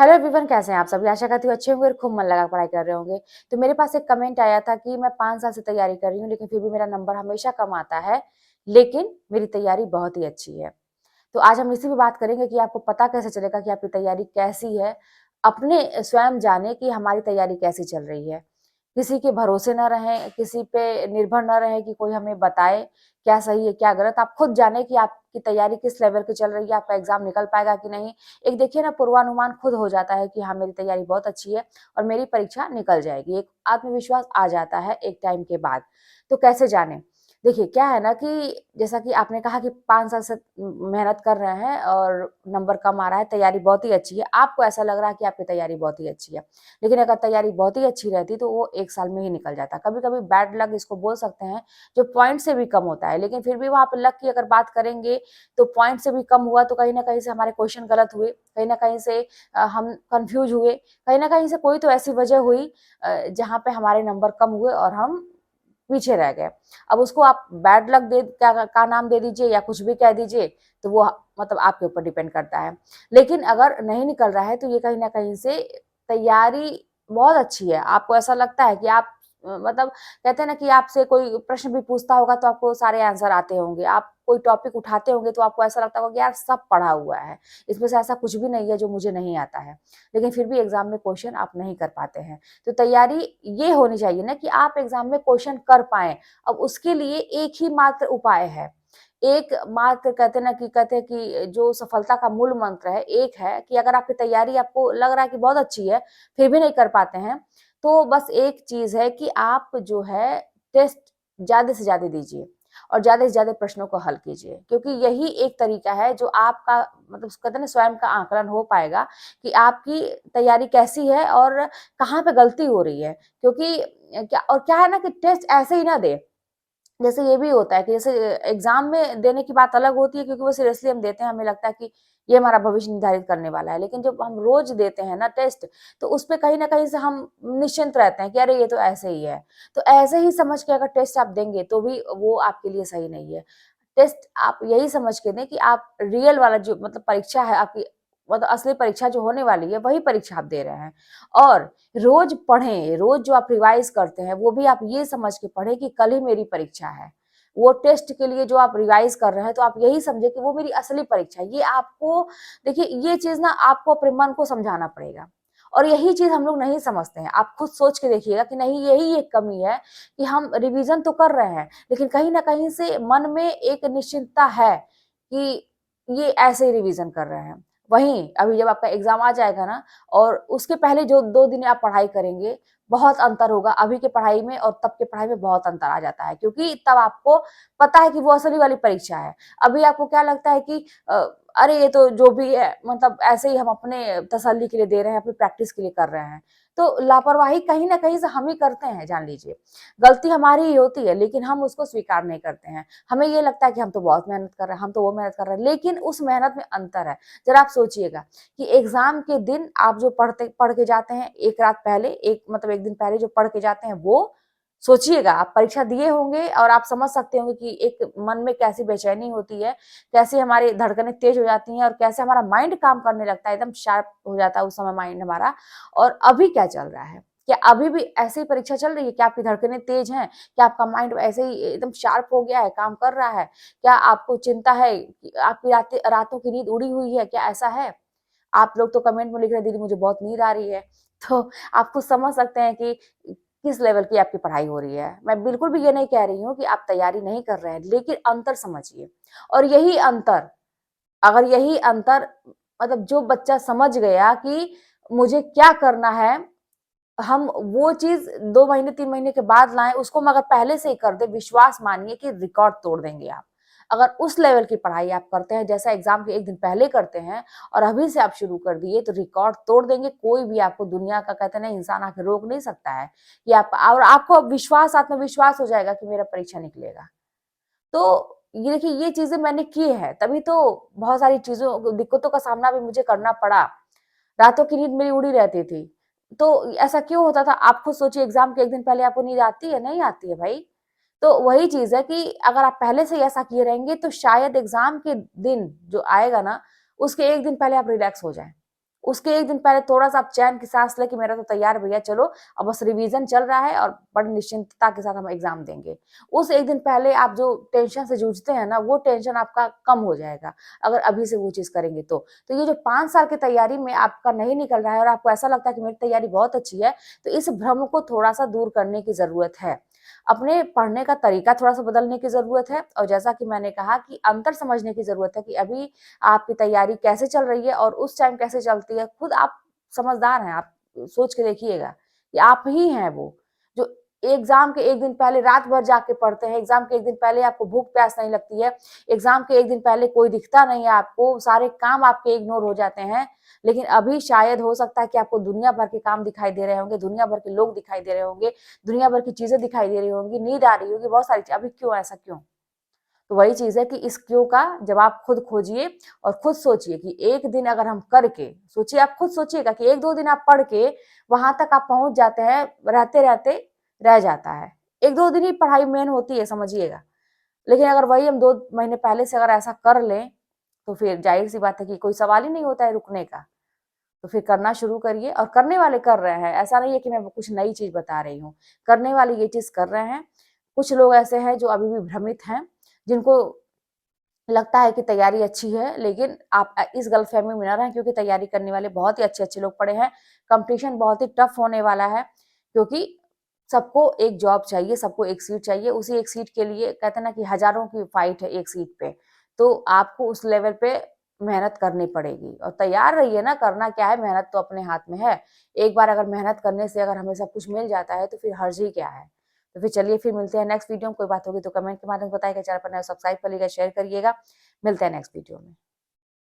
Hello everyone, कैसे हैं आप सभी। आशा करती हूँ अच्छे होंगे और खूब मन लगा पढ़ाई कर रहे होंगे। तो मेरे पास एक कमेंट आया था कि मैं 5 साल से तैयारी कर रही हूँ लेकिन फिर भी मेरा नंबर हमेशा कम आता है, लेकिन मेरी तैयारी बहुत ही अच्छी है। तो आज हम इसी पे बात करेंगे कि आपको पता कैसे चलेगा कि आपकी तैयारी कैसी है। अपने स्वयं जाने कि हमारी तैयारी कैसी चल रही है। किसी के भरोसे न रहें, किसी पे निर्भर न रहें कि कोई हमें बताए क्या सही है क्या गलत। आप खुद जाने कि आपकी तैयारी किस लेवल की चल रही है, आपका एग्जाम निकल पाएगा कि नहीं। एक देखिए ना, पूर्वानुमान खुद हो जाता है कि हाँ, मेरी तैयारी बहुत अच्छी है और मेरी परीक्षा निकल जाएगी। एक आत्मविश्वास आ जाता है एक टाइम के बाद। तो कैसे जाने? देखिए क्या है ना कि जैसा कि आपने कहा कि 5 साल से मेहनत कर रहे हैं और नंबर कम आ रहा है, तैयारी बहुत ही अच्छी है। आपको ऐसा लग रहा है कि आपकी तैयारी बहुत ही अच्छी है, लेकिन अगर तैयारी बहुत ही अच्छी रहती तो वो 1 साल में ही निकल जाता। कभी-कभी बैड लक इसको बोल सकते हैं, जो पॉइंट से भी कम होता है, लेकिन फिर भी वहाँ पे लक की अगर बात करेंगे तो पॉइंट से भी कम हुआ तो कहीं न कहीं से हमारे क्वेश्चन गलत हुए, कहीं न कहीं से हम कन्फ्यूज़ हुए, कहीं न कहीं से कोई तो ऐसी वजह हुई जहाँ पे हमारे नंबर कम हुए और हम पीछे रह गए। अब उसको आप बैड लक दे का नाम दे दीजिए या कुछ भी कह दीजिए, तो वो मतलब आपके ऊपर डिपेंड करता है। लेकिन अगर नहीं निकल रहा है तो ये कहीं न कहीं से तैयारी बहुत अच्छी है। आपको ऐसा लगता है कि आप मतलब कहते हैं ना कि आपसे कोई प्रश्न भी पूछता होगा तो आपको सारे आंसर आते होंगे। आप कोई टॉपिक उठाते होंगे तो आपको ऐसा लगता होगा कि यार सब पढ़ा हुआ है, इसमें से ऐसा कुछ भी नहीं है जो मुझे नहीं आता है। लेकिन फिर भी एग्ज़ाम में क्वेश्चन आप नहीं कर पाते हैं। तो तैयारी ये होनी चाहिए ना कि आप एग्ज़ाम में क्वेश्चन कर पाएँ। अब उसके लिए एक ही मात्र उपाय है। एक मात्र कहते हैं कि जो सफलता का मूल मंत्र है, एक है कि अगर आपकी तैयारी आपको लग रहा है कि बहुत अच्छी है, फिर भी नहीं कर पाते हैं, तो बस एक चीज़ है कि आप जो है टेस्ट ज़्यादा से ज़्यादा दीजिए और ज़्यादा से ज़्यादा प्रश्नों को हल कीजिए, क्योंकि यही एक तरीका है जो आपका मतलब कहते हैं ना स्वयं का आकलन हो पाएगा कि आपकी तैयारी कैसी है और कहाँ पे गलती हो रही है। क्योंकि क्या है ना कि टेस्ट ऐसे ही ना दें। जैसे ये भी होता है कि जैसे एग्ज़ाम में देने की बात अलग होती है, क्योंकि वो सीरियसली हम देते हैं, हमें लगता है कि ये हमारा भविष्य निर्धारित करने वाला है। लेकिन जब हम रोज़ देते हैं ना टेस्ट, तो उसपे कहीं न कहीं से हम निश्चिंत रहते हैं कि अरे ये तो ऐसे ही है। तो ऐसे ही समझ के अगर टेस्ट आप देंगे तो भी वो आपके लिए सही नहीं है। टेस्ट आप यही समझ के दें कि आप रियल वाला जो मतलब परीक्षा है आपकी, मतलब असली परीक्षा जो होने वाली है, वही परीक्षा आप दे रहे हैं। और रोज़ पढ़ें, रोज़ जो आप रिवाइज़ करते हैं, वो भी आप ये समझ के पढ़ें कि कल ही मेरी परीक्षा है। वो टेस्ट के लिए जो आप रिवाइज़ कर रहे हैं, तो आप यही समझें कि वो मेरी असली परीक्षा है। ये आपको देखिए, ये चीज़ ना आपको अपने मन को समझाना पड़ेगा और यही चीज़ हम लोग नहीं समझते हैं। आप खुद सोच के देखिएगा कि नहीं, यही एक कमी है कि हम रिवीज़न तो कर रहे हैं, लेकिन कहीं न कहीं से मन में एक निश्चिंतता है कि ये ऐसे ही रिवीज़न कर रहे हैं। वहीं अभी जब आपका एग्ज़ाम आ जाएगा ना और उसके पहले जो 2 दिन आप पढ़ाई करेंगे, बहुत अंतर होगा। अभी की पढ़ाई में और तब की पढ़ाई में बहुत अंतर आ जाता है, क्योंकि तब आपको पता है कि वो असली वाली परीक्षा है। अभी आपको क्या लगता है कि अरे ये तो जो भी है मतलब ऐसे ही हम अपने तसल्ली के लिए दे रहे हैं, अपनी प्रैक्टिस के लिए कर रहे हैं। तो लापरवाही कहीं न कहीं से हम ही करते हैं, जान लीजिए। गलती हमारी ही होती है, लेकिन हम उसको स्वीकार नहीं करते हैं। हमें ये लगता है कि हम तो बहुत मेहनत कर रहे हैं, हम तो वो मेहनत कर रहे हैं, लेकिन उस मेहनत में अंतर है। ज़रा आप सोचिएगा कि एग्ज़ाम के दिन आप जो पढ़ के जाते हैं, एक रात पहले, एक मतलब 1 दिन पहले जो पढ़ के जाते हैं, वो सोचिएगा। आप परीक्षा दिए होंगे और आप समझ सकते होंगे कि एक मन में कैसी बेचैनी होती है, कैसे हमारी धड़कनें तेज़ हो जाती हैं और कैसे हमारा माइंड काम करने लगता है, एकदम शार्प हो जाता है उस समय माइंड हमारा। और अभी क्या चल रहा है? क्या अभी भी ऐसे ही परीक्षा चल रही है? क्या आपकी धड़कनें तेज़ हैं? क्या आपका माइंड ऐसे ही एकदम शार्प हो गया है, काम कर रहा है? क्या आपको चिंता है कि आपकी रातों की नींद उड़ी हुई है? क्या ऐसा है? आप लोग तो कमेंट में लिख रहे हैं, दीदी मुझे बहुत नींद आ रही है। तो आप खुद समझ सकते हैं कि किस लेवल की आपकी पढ़ाई हो रही है। मैं बिल्कुल भी ये नहीं कह रही हूँ कि आप तैयारी नहीं कर रहे हैं, लेकिन अंतर समझिए। और यही अंतर, अगर यही अंतर मतलब जो बच्चा समझ गया कि मुझे क्या करना है, हम वो चीज़ 2 महीने 3 महीने के बाद लाएँ, उसको हम अगर पहले से ही कर दें, विश्वास मानिए कि रिकॉर्ड तोड़ देंगे आप। अगर उस लेवल की पढ़ाई आप करते हैं, जैसा एग्ज़ाम के 1 दिन पहले करते हैं और अभी से आप शुरू कर दिए, तो रिकॉर्ड तोड़ देंगे। कोई भी आपको दुनिया का कहते हैं ना इंसान आके रोक नहीं सकता है कि आप, और आपको अब विश्वास आत्मविश्वास हो जाएगा कि मेरा परीक्षा निकलेगा। तो ये देखिए, ये चीज़ें मैंने की हैं, तभी तो बहुत सारी चीज़ों दिक्कतों का सामना भी मुझे करना पड़ा। रातों की नींद मेरी उड़ी रहती थी। तो ऐसा क्यों होता था? आप खुद सोचिए, एग्ज़ाम के 1 दिन पहले आपको नींद आती है? नहीं आती है भाई। तो वही चीज़ है कि अगर आप पहले से ही ऐसा किए रहेंगे तो शायद एग्ज़ाम के दिन जो आएगा ना, उसके 1 दिन पहले आप रिलैक्स हो जाएँ। उसके एक दिन पहले थोड़ा-सा आप चैन की सांस लें कि मेरा तो तैयार भैया चलो, अब बस रिवीजन चल रहा है और बड़ी निश्चिंतता के साथ हम एग्ज़ाम देंगे। उस एक दिन पहले आप जो टेंशन से जूझते हैं ना, वो टेंशन आपका कम हो जाएगा, अगर अभी से वो चीज़ करेंगे तो। तो ये जो 5 साल की तैयारी में आपका नहीं निकल रहा है और आपको ऐसा लगता है कि मेरी तैयारी बहुत अच्छी है, तो इस भ्रम को थोड़ा-सा दूर करने की ज़रूरत है। अपने पढ़ने का तरीका थोड़ा-सा बदलने की ज़रूरत है और जैसा कि मैंने कहा कि अंतर समझने की ज़रूरत है कि अभी आपकी तैयारी कैसे चल रही है और उस टाइम कैसे चलती है। खुद आप समझदार हैं, आप सोच के देखिएगा कि आप ही हैं वो, जो एग्ज़ाम के 1 दिन पहले रात भर जाग के पढ़ते हैं, एग्ज़ाम के 1 दिन पहले आपको भूख-प्यास नहीं लगती है, एग्ज़ाम के 1 दिन पहले कोई दिखता नहीं है आपको, सारे काम आपके इग्नोर हो जाते हैं। लेकिन अभी शायद हो सकता है कि आपको दुनिया भर के काम दिखाई दे रहे होंगे, दुनिया भर के लोग दिखाई दे रहे होंगे, दुनिया भर की चीज़ें दिखाई दे रही होंगी, नींद आ रही होगी, बहुत सारी अभी क्यों ऐसा क्यों? तो वही चीज़ है कि इस क्यों का जवाब खुद खोजिए और खुद सोचिए कि एक दिन अगर हम करके सोचिए, आप खुद सोचिएगा कि 1-2 दिन आप पढ़ के वहाँ तक आप पहुँच जाते हैं, रहते-रहते रह जाता है। 1-2 दिन ही पढ़ाई मेन होती है समझिएगा। लेकिन अगर वही हम 2 महीने पहले से अगर ऐसा कर लें, तो फिर ज़ाहिर-सी बात है कि कोई सवाल ही नहीं होता है रुकने का। तो फिर करना शुरू करिए और करने वाले कर रहे हैं। ऐसा नहीं है कि मैं कुछ नई चीज़ बता रही हूँ। करने वाले ये चीज़ कर रहे हैं। कुछ लोग ऐसे हैं जो अभी भी भ्रमित हैं, जिनको लगता है कि तैयारी अच्छी है, लेकिन आप इस गलतफ़हमी में ना रहें क्योंकि तैयारी करने वाले बहुत ही अच्छे-अच्छे लोग पड़े हैं। कॉम्पिटिशन बहुत ही टफ़ होने वाला है क्योंकि सबको एक जॉब चाहिए, सबको एक सीट चाहिए। उसी एक सीट के लिए कहते हैं ना कि हज़ारों की फ़ाइट है एक सीट पे। तो आपको उस लेवल पे मेहनत करनी पड़ेगी और तैयार रहिए ना, करना क्या है, मेहनत तो अपने हाथ में है। एक बार अगर मेहनत करने से अगर हमें सब कुछ मिल जाता है, तो फिर हर्ज ही क्या है? तो फिर चलिए फिर मिलते हैं नेक्स्ट वीडियो में। कोई बात होगी तो कमेंट के माध्यम से बताइएगा, चैनल पर नए सब्सक्राइब कर लीजिएगा, शेयर करिएगा। मिलते हैं नेक्स्ट वीडियो में।